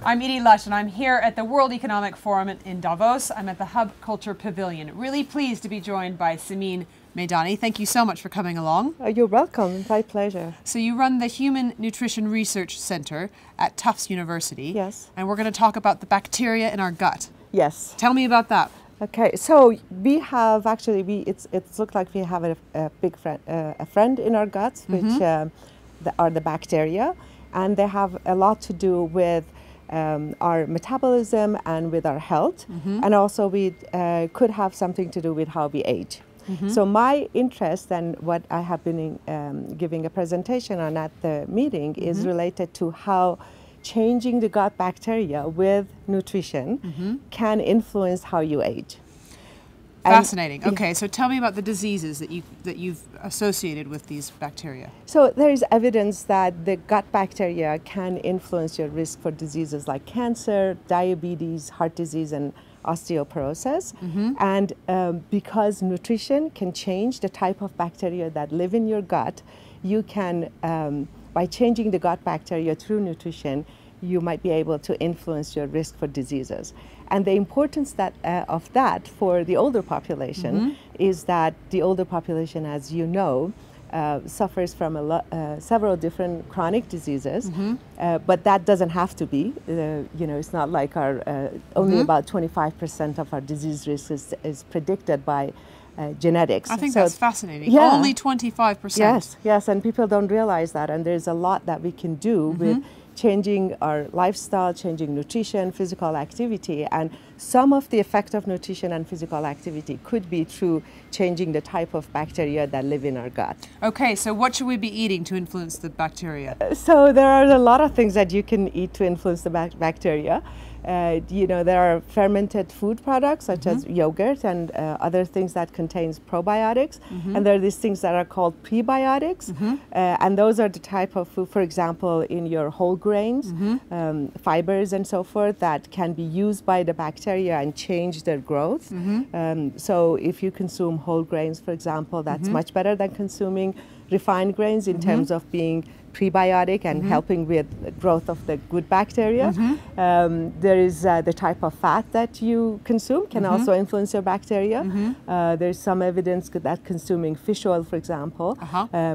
I'm Edie Lush, and I'm here at the World Economic Forum in Davos. I'm at the Hub Culture Pavilion. Really pleased to be joined by Simin Meydani. Thank you so much for coming along. You're welcome. My pleasure. So you run the Human Nutrition Research Center at Tufts University. Yes. And we're going to talk about the bacteria in our gut. Yes. Tell me about that. Okay, so we have actually, it's looked like we have a big friend, a friend in our guts, which are the bacteria, and they have a lot to do with our metabolism and with our health, and also we could have something to do with how we age. So my interest and what I have been giving a presentation on at the meeting is related to how changing the gut bacteria with nutrition can influence how you age. Fascinating. Okay, so tell me about the diseases that you've associated with these bacteria. So there is evidence that the gut bacteria can influence your risk for diseases like cancer, diabetes, heart disease, and osteoporosis. And because nutrition can change the type of bacteria that live in your gut, you can, by changing the gut bacteria through nutrition, you might be able to influence your risk for diseases. And the importance of that for the older population is that the older population, as you know, suffers from several different chronic diseases, but that doesn't have to be. You know, it's not like our only about 25% of our disease risk is predicted by genetics. I think that's fascinating. Yeah. Only 25%. Yes, yes, and people don't realize that, and there's a lot that we can do with changing our lifestyle, changing nutrition, physical activity, and some of the effect of nutrition and physical activity could be through changing the type of bacteria that live in our gut. Okay, so what should we be eating to influence the bacteria? So there are a lot of things that you can eat to influence the bacteria. You know, there are fermented food products such as yogurt and other things that contains probiotics, and there are these things that are called prebiotics, and those are the type of food, for example, in your whole grains, fibers and so forth, that can be used by the bacteria and change their growth. So if you consume whole grains, for example, that's much better than consuming refined grains in terms of being prebiotic and helping with the growth of the good bacteria. There is the type of fat that you consume can also influence your bacteria. There's some evidence that consuming fish oil, for example,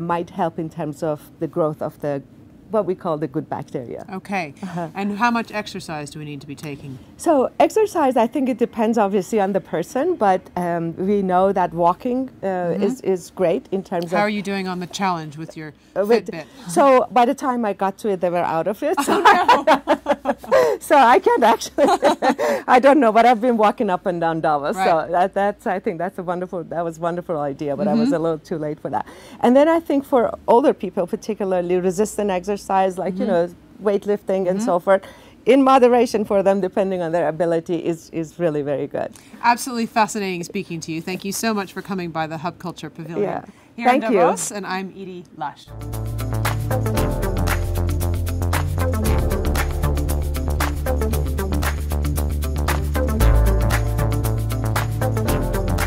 might help in terms of the growth of what we call the good bacteria. Okay, and how much exercise do we need to be taking? So exercise, I think it depends obviously on the person, but we know that walking is great in terms of... How are you doing on the challenge with your Fitbit? So by the time I got to it, they were out of it. So, so I can't actually, I don't know, but I've been walking up and down Davos. Right. So I think that was a wonderful idea, but I was a little too late for that. And then I think for older people, particularly resistant exercise, like, you know, weightlifting and so forth, in moderation for them, depending on their ability, is really very good. Absolutely fascinating speaking to you. Thank you so much for coming by the Hub Culture Pavilion. Yeah. Here in Davos, and I'm Edie Lush.